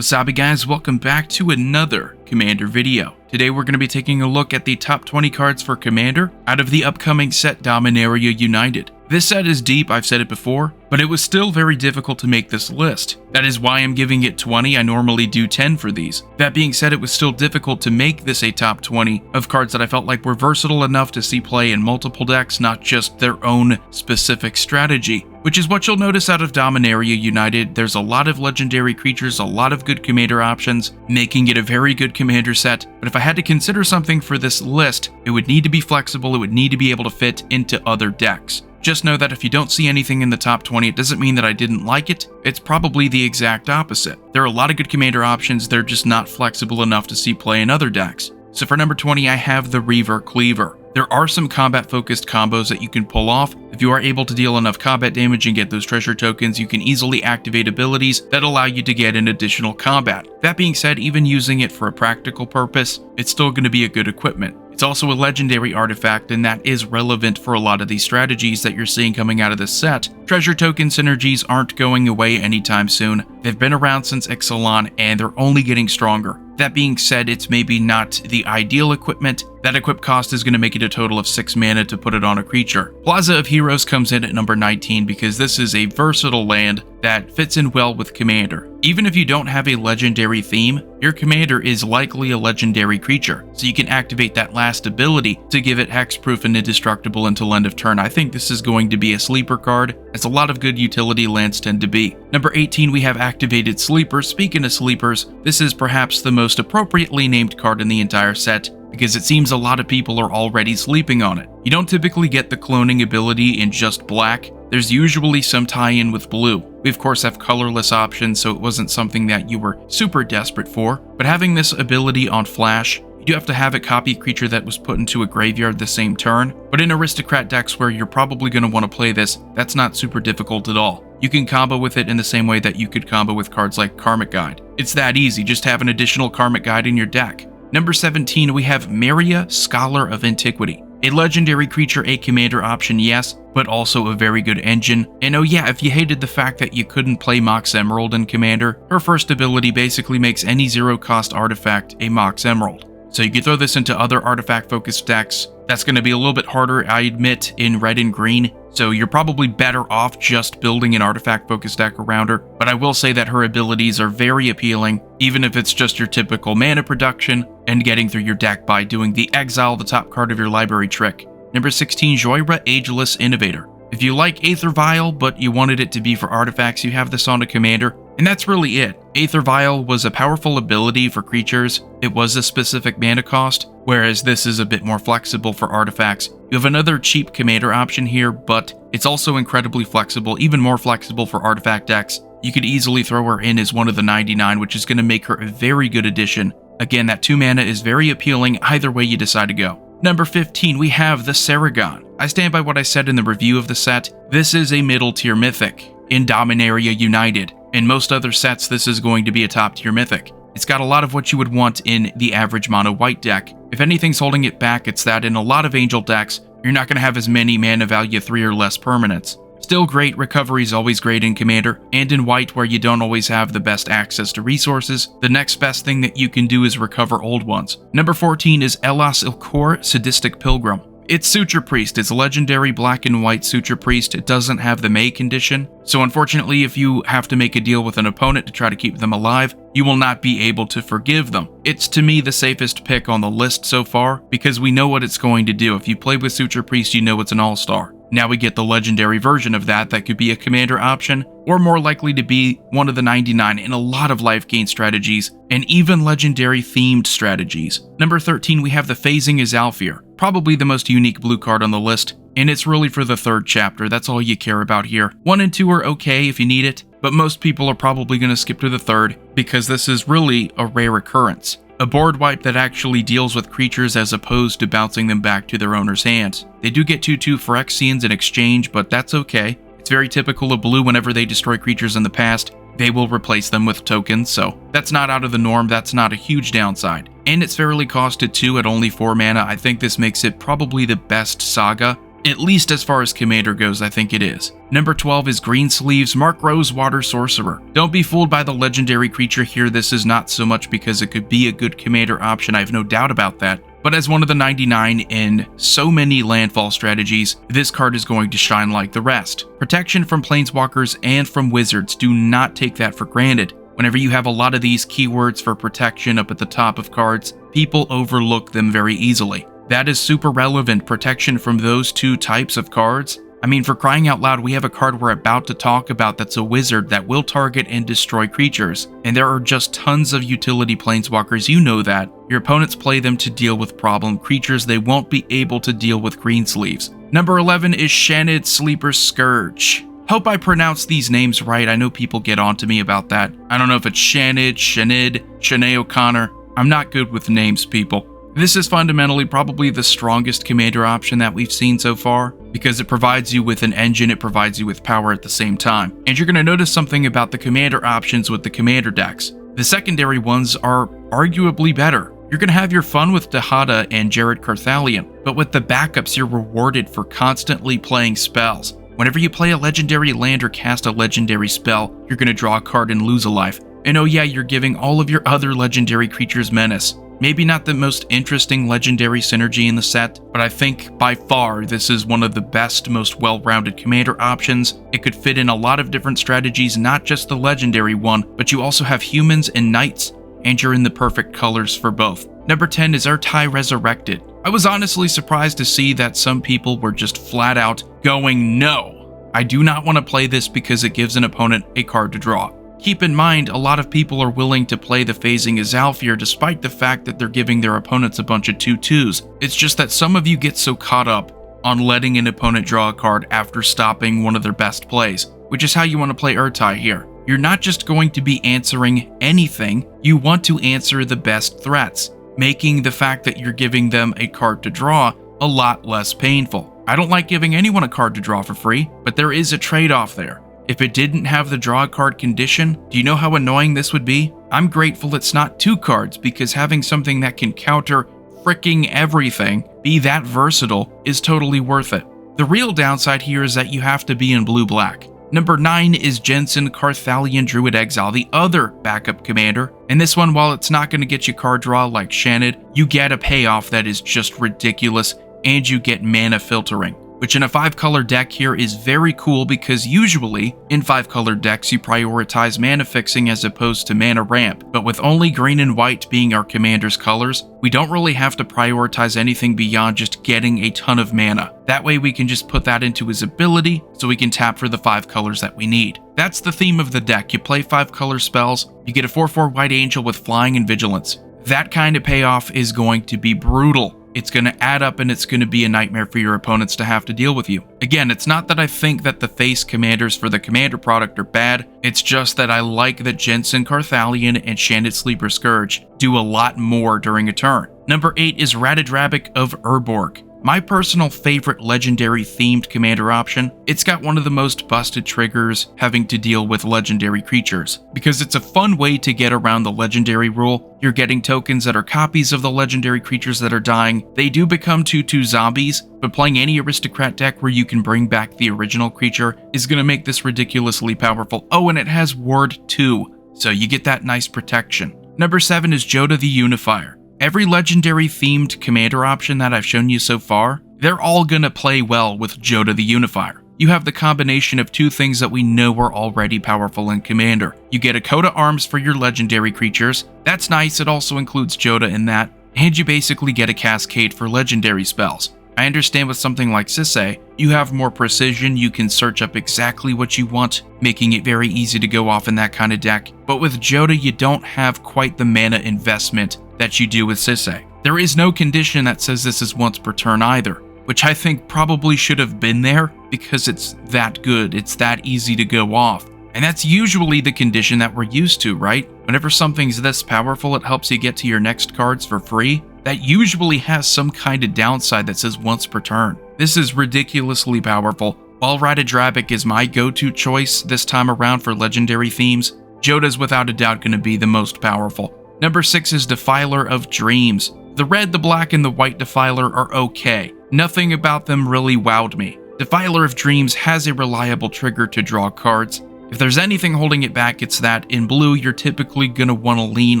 Wasabi guys, welcome back to another Commander video. Today we're going to be taking a look at the top 20 cards for Commander out of the upcoming set Dominaria United. This set is deep, I've said it before, but it was still very difficult to make this list. That is why I'm giving it 20, I normally do 10 for these. That being said, it was still difficult to make this a top 20 of cards that I felt like were versatile enough to see play in multiple decks, not just their own specific strategy. Which is what you'll notice out of Dominaria United. There's a lot of legendary creatures, a lot of good commander options, making it a very good commander set. But if I had to consider something for this list, it would need to be flexible, it would need to be able to fit into other decks. Just know that if you don't see anything in the top 20, it doesn't mean that I didn't like it. It's probably the exact opposite. There are a lot of good commander options, they're just not flexible enough to see play in other decks. So for number 20, I have the Reaver Cleaver. There are some combat-focused combos that you can pull off. If you are able to deal enough combat damage and get those treasure tokens, you can easily activate abilities that allow you to get an additional combat. That being said, even using it for a practical purpose, it's still going to be a good equipment. It's also a legendary artifact, and that is relevant for a lot of these strategies that you're seeing coming out of this set. Treasure token synergies aren't going away anytime soon. They've been around since Ixalan, and they're only getting stronger. That being said, it's maybe not the ideal equipment. That equip cost is going to make it a total of 6 mana to put it on a creature. Plaza of Heroes comes in at number 19 because this is a versatile land that fits in well with Commander. Even if you don't have a legendary theme, your Commander is likely a legendary creature, so you can activate that last ability to give it hexproof and indestructible until end of turn. I think this is going to be a sleeper card, as a lot of good utility lands tend to be. Number 18, we have Activated Sleeper. Speaking of sleepers, this is perhaps the most appropriately named card in the entire set, because it seems a lot of people are already sleeping on it. You don't typically get the cloning ability in just black. There's usually some tie-in with blue. We of course have colorless options, so it wasn't something that you were super desperate for. But having this ability on flash, you do have to have it copy a creature that was put into a graveyard the same turn. But in aristocrat decks where you're probably going to want to play this, that's not super difficult at all. You can combo with it in the same way that you could combo with cards like Karmic Guide. It's that easy, just have an additional Karmic Guide in your deck. Number 17, we have Maria, Scholar of Antiquity. A legendary creature, a commander option, yes, but also a very good engine. And oh yeah, if you hated the fact that you couldn't play Mox Emerald in Commander, her first ability basically makes any zero-cost artifact a Mox Emerald. So you can throw this into other artifact-focused decks. That's going to be a little bit harder, I admit, in red and green, so you're probably better off just building an artifact-focused deck around her. But I will say that her abilities are very appealing, even if it's just your typical mana production and getting through your deck by doing the Exile the top card of your library trick. Number 16, Joyra, Ageless Innovator. If you like Aether Vial, but you wanted it to be for artifacts, you have this on a commander, and that's really it. Aether Vial was a powerful ability for creatures. It was a specific mana cost, whereas this is a bit more flexible for artifacts. You have another cheap commander option here, but it's also incredibly flexible, even more flexible for artifact decks. You could easily throw her in as one of the 99, which is going to make her a very good addition. Again, that 2 mana is very appealing either way you decide to go. Number 15, we have the Saragon. I stand by what I said in the review of the set. This is a middle tier mythic in Dominaria United. In most other sets, this is going to be a top tier mythic. It's got a lot of what you would want in the average mono white deck. If anything's holding it back, it's that in a lot of angel decks, you're not going to have as many mana value 3 or less permanents. Still great, recovery is always great in Commander, and in white where you don't always have the best access to resources, the next best thing that you can do is recover old ones. Number 14 is Elas Ilkor, Sadistic Pilgrim. It's Suture Priest. It's a legendary black and white Suture Priest. It doesn't have the May condition, so unfortunately if you have to make a deal with an opponent to try to keep them alive, you will not be able to forgive them. It's to me the safest pick on the list so far, because we know what it's going to do. If you play with Suture Priest, you know it's an all-star. Now we get the legendary version of that could be a commander option, or more likely to be one of the 99 in a lot of life gain strategies, and even legendary themed strategies. Number 13, we have the Phasing Azalfir, probably the most unique blue card on the list, and it's really for the 3rd chapter, that's all you care about here. 1 and 2 are okay if you need it, but most people are probably going to skip to the 3rd, because this is really a rare occurrence. A board wipe that actually deals with creatures as opposed to bouncing them back to their owner's hands. They do get 2/2 Phyrexians in exchange, but that's okay. It's very typical of blue whenever they destroy creatures in the past. They will replace them with tokens, so that's not out of the norm, that's not a huge downside. And it's fairly costed too at only 4 mana. I think this makes it probably the best saga At least as far as Commander goes, I think it is. Number 12 is Greensleeves Mark Rosewater Sorcerer. Don't be fooled by the legendary creature here. This is not so much because it could be a good Commander option, I have no doubt about that. But as one of the 99 in so many landfall strategies, this card is going to shine like the rest. Protection from Planeswalkers and from Wizards, do not take that for granted. Whenever you have a lot of these keywords for protection up at the top of cards, people overlook them very easily. That is super relevant, protection from those two types of cards. I mean, for crying out loud, we have a card we're about to talk about that's a wizard that will target and destroy creatures. And there are just tons of utility planeswalkers, you know that. Your opponents play them to deal with problem creatures. They won't be able to deal with Greensleeves. Number 11 is Shanid Sleeper Scourge. Hope I pronounce these names right. I know people get on to me about that. I don't know if it's Shanid, Shanae O'Connor. I'm not good with names, people. This is fundamentally probably the strongest commander option that we've seen so far, because it provides you with an engine, it provides you with power at the same time. And you're going to notice something about the commander options with the commander decks. The secondary ones are arguably better. You're going to have your fun with Dahada and Jared Carthalion, but with the backups you're rewarded for constantly playing spells. Whenever you play a legendary land or cast a legendary spell, you're going to draw a card and lose a life. And oh yeah, you're giving all of your other legendary creatures menace. Maybe not the most interesting legendary synergy in the set, but I think by far this is one of the best, most well-rounded commander options. It could fit in a lot of different strategies, not just the legendary one, but you also have humans and knights, and you're in the perfect colors for both. Number 10 is Ertai Resurrected. I was honestly surprised to see that some people were just flat out going, no, I do not want to play this because it gives an opponent a card to draw. Keep in mind, a lot of people are willing to play the Phasing Azalfir despite the fact that they're giving their opponents a bunch of 2/2s. It's just that some of you get so caught up on letting an opponent draw a card after stopping one of their best plays, which is how you want to play Ertai here. You're not just going to be answering anything, you want to answer the best threats, making the fact that you're giving them a card to draw a lot less painful. I don't like giving anyone a card to draw for free, but there is a trade-off there. If it didn't have the draw a card condition, do you know how annoying this would be? I'm grateful it's not 2 cards, because having something that can counter fricking everything, be that versatile, is totally worth it. The real downside here is that you have to be in blue-black. Number 9 is Jensen Carthalion Druid Exile, the other backup commander. And this one, while it's not going to get you card draw like Shanid, you get a payoff that is just ridiculous, and you get mana filtering, which in a 5-color deck here is very cool, because usually in 5-color decks you prioritize mana fixing as opposed to mana ramp, but with only green and white being our commander's colors, we don't really have to prioritize anything beyond just getting a ton of mana. That way we can just put that into his ability so we can tap for the 5 colors that we need. That's the theme of the deck. You play 5-color spells, you get a 4/4 white angel with flying and vigilance. That kind of payoff is going to be brutal. It's going to add up, and it's going to be a nightmare for your opponents to have to deal with you. Again, it's not that I think that the face commanders for the commander product are bad, it's just that I like that Jensen Carthalion and Shanid Sleeper Scourge do a lot more during a turn. Number 8 is Radadrabic of Urborg. My personal favorite legendary themed commander option. It's got one of the most busted triggers having to deal with legendary creatures, because it's a fun way to get around the legendary rule. You're getting tokens that are copies of the legendary creatures that are dying. They do become 2/2 zombies, but playing any aristocrat deck where you can bring back the original creature is going to make this ridiculously powerful. Oh, and it has Ward 2, so you get that nice protection. Number 7 is Jodah the Unifier. Every legendary themed commander option that I've shown you so far, they're all gonna play well with Jodah the Unifier. You have the combination of 2 things that we know are already powerful in Commander. You get a coat of arms for your legendary creatures. That's nice, it also includes Jodah in that. And you basically get a cascade for legendary spells. I understand with something like Sisay, you have more precision, you can search up exactly what you want, making it very easy to go off in that kind of deck. But with Jodah, you don't have quite the mana investment that you do with Sisay. There is no condition that says this is once per turn either, which I think probably should have been there, because it's that good, it's that easy to go off. And that's usually the condition that we're used to, right? Whenever something's this powerful, it helps you get to your next cards for free. That usually has some kind of downside that says once per turn. This is ridiculously powerful. While Radadrabic is my go-to choice this time around for legendary themes, Jodah's without a doubt going to be the most powerful. Number 6 is Defiler of Dreams. The red, the black, and the white Defiler are okay. Nothing about them really wowed me. Defiler of Dreams has a reliable trigger to draw cards. If there's anything holding it back, it's that in blue you're typically going to want to lean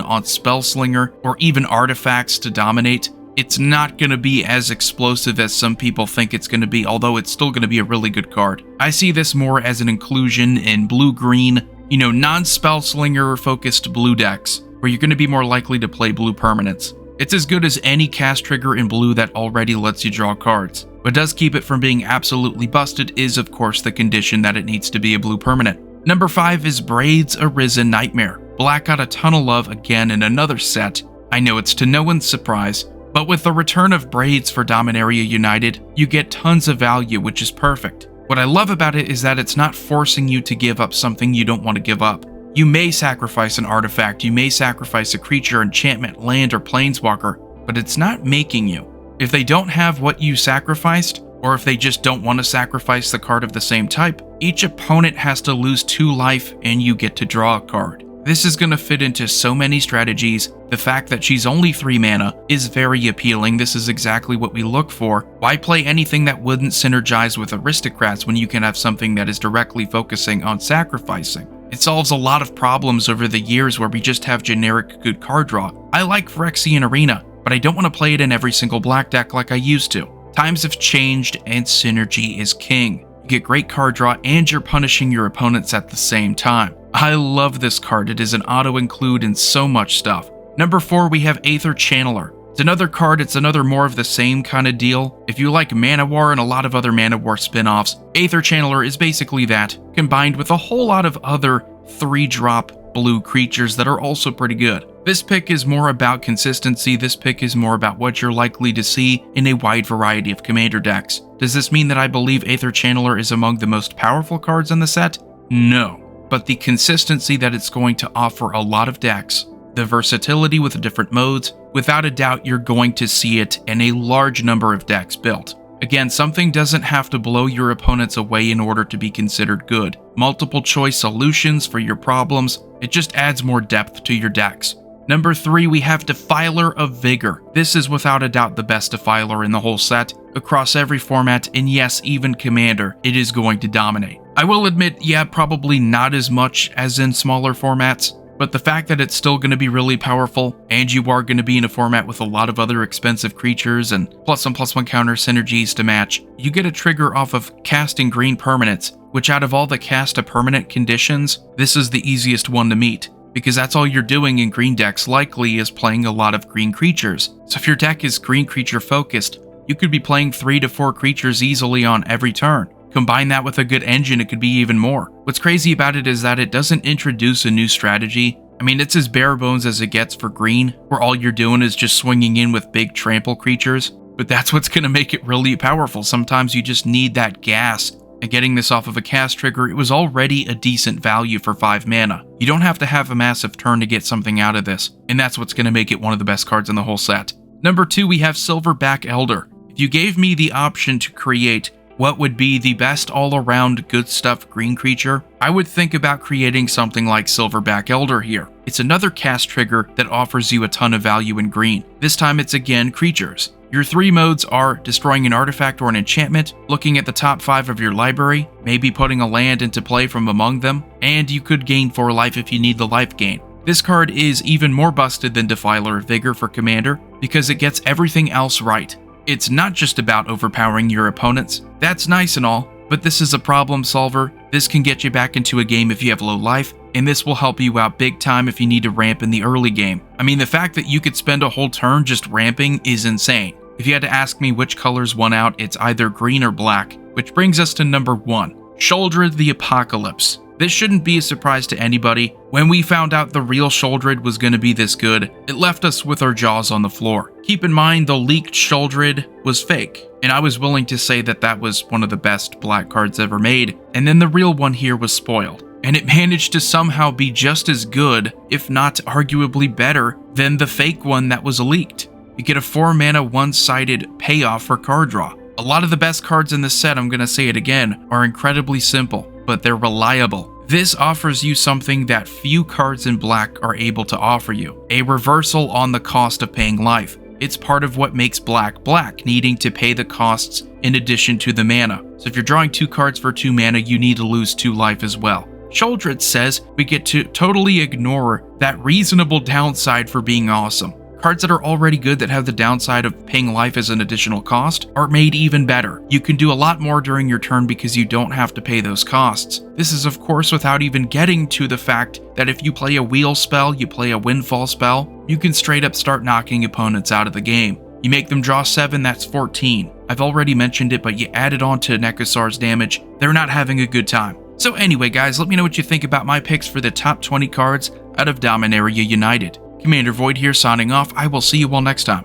on Spellslinger or even artifacts to dominate. It's not going to be as explosive as some people think it's going to be, although it's still going to be a really good card. I see this more as an inclusion in blue-green, non-Spellslinger focused blue decks, where you're going to be more likely to play blue permanents. It's as good as any cast trigger in blue that already lets you draw cards. What does keep it from being absolutely busted is, of course, the condition that it needs to be a blue permanent. Number 5 is Braid's Arisen Nightmare. Black got a ton of love again in another set. I know it's to no one's surprise, but with the return of Braids for Dominaria United, you get tons of value, which is perfect. What I love about it is that it's not forcing you to give up something you don't want to give up. You may sacrifice an artifact, you may sacrifice a creature, enchantment, land, or planeswalker, but it's not making you. If they don't have what you sacrificed, or if they just don't want to sacrifice the card of the same type, each opponent has to lose 2 life and you get to draw a card. This is going to fit into so many strategies. The fact that she's only 3 mana is very appealing. This is exactly what we look for. Why play anything that wouldn't synergize with aristocrats when you can have something that is directly focusing on sacrificing? It solves a lot of problems over the years where we just have generic good card draw. I like Phyrexian Arena, but I don't want to play it in every single black deck like I used to. Times have changed and synergy is king. You get great card draw and you're punishing your opponents at the same time. I love this card. It is an auto-include in so much stuff. Number 4, we have Aether Channeler. It's another card, it's another more of the same kind of deal. If you like Mana War and a lot of other Mana War spin-offs, Aether Channeler is basically that, combined with a whole lot of other 3-drop blue creatures that are also pretty good. This pick is more about consistency, this pick is more about what you're likely to see in a wide variety of commander decks. Does this mean that I believe Aether Channeler is among the most powerful cards in the set? No. But the consistency that it's going to offer a lot of decks, the versatility with the different modes, without a doubt you're going to see it in a large number of decks built. Again, something doesn't have to blow your opponents away in order to be considered good. Multiple choice solutions for your problems, it just adds more depth to your decks. Number 3, we have Defiler of Vigor. This is without a doubt the best Defiler in the whole set. Across every format, and yes, even Commander, it is going to dominate. I will admit, yeah, probably not as much as in smaller formats, but the fact that it's still going to be really powerful, and you are going to be in a format with a lot of other expensive creatures and +1/+1 counter synergies to match, you get a trigger off of casting green permanents, which out of all the cast a permanent conditions, this is the easiest one to meet, because that's all you're doing in green decks likely is playing a lot of green creatures. So if your deck is green creature focused, you could be playing 3 to 4 creatures easily on every turn. Combine that with a good engine, it could be even more. What's crazy about it is that it doesn't introduce a new strategy. I mean, it's as bare bones as it gets for green, where all you're doing is just swinging in with big trample creatures. But that's what's going to make it really powerful. Sometimes you just need that gas. And getting this off of a cast trigger, it was already a decent value for 5 mana. You don't have to have a massive turn to get something out of this, and that's what's going to make it one of the best cards in the whole set. Number 2, we have Silverback Elder. If you gave me the option to create what would be the best all-around good stuff green creature, I would think about creating something like Silverback Elder here. It's another cast trigger that offers you a ton of value in green. This time it's again creatures. Your 3 modes are destroying an artifact or an enchantment, looking at the top 5 of your library, maybe putting a land into play from among them, and you could gain 4 life if you need the life gain. This card is even more busted than Defiler of Vigor for Commander because it gets everything else right. It's not just about overpowering your opponents. That's nice and all, but this is a problem solver. This can get you back into a game if you have low life, and this will help you out big time if you need to ramp in the early game. I mean, the fact that you could spend a whole turn just ramping is insane. If you had to ask me which colors won out, it's either green or black, which brings us to number 1, Sheoldred the Apocalypse. This shouldn't be a surprise to anybody. When we found out the real Sheoldred was going to be this good, it left us with our jaws on the floor. Keep in mind, the leaked Sheoldred was fake, and I was willing to say that that was one of the best black cards ever made, and then the real one here was spoiled. And it managed to somehow be just as good, if not arguably better, than the fake one that was leaked. You get a 4 mana one-sided payoff for card draw. A lot of the best cards in this set, I'm going to say it again, are incredibly simple, but they're reliable. This offers you something that few cards in black are able to offer you, a reversal on the cost of paying life. It's part of what makes black black, needing to pay the costs in addition to the mana. So if you're drawing 2 cards for 2 mana, you need to lose 2 life as well. Sholdred says we get to totally ignore that reasonable downside for being awesome. Cards that are already good that have the downside of paying life as an additional cost are made even better. You can do a lot more during your turn because you don't have to pay those costs. This is of course without even getting to the fact that if you play a wheel spell, you play a windfall spell, you can straight up start knocking opponents out of the game. You make them draw 7, that's 14. I've already mentioned it, but you add it on to Nekasar's damage, they're not having a good time. So anyway guys, let me know what you think about my picks for the top 20 cards out of Dominaria United. Commander Void here signing off. I will see you all next time.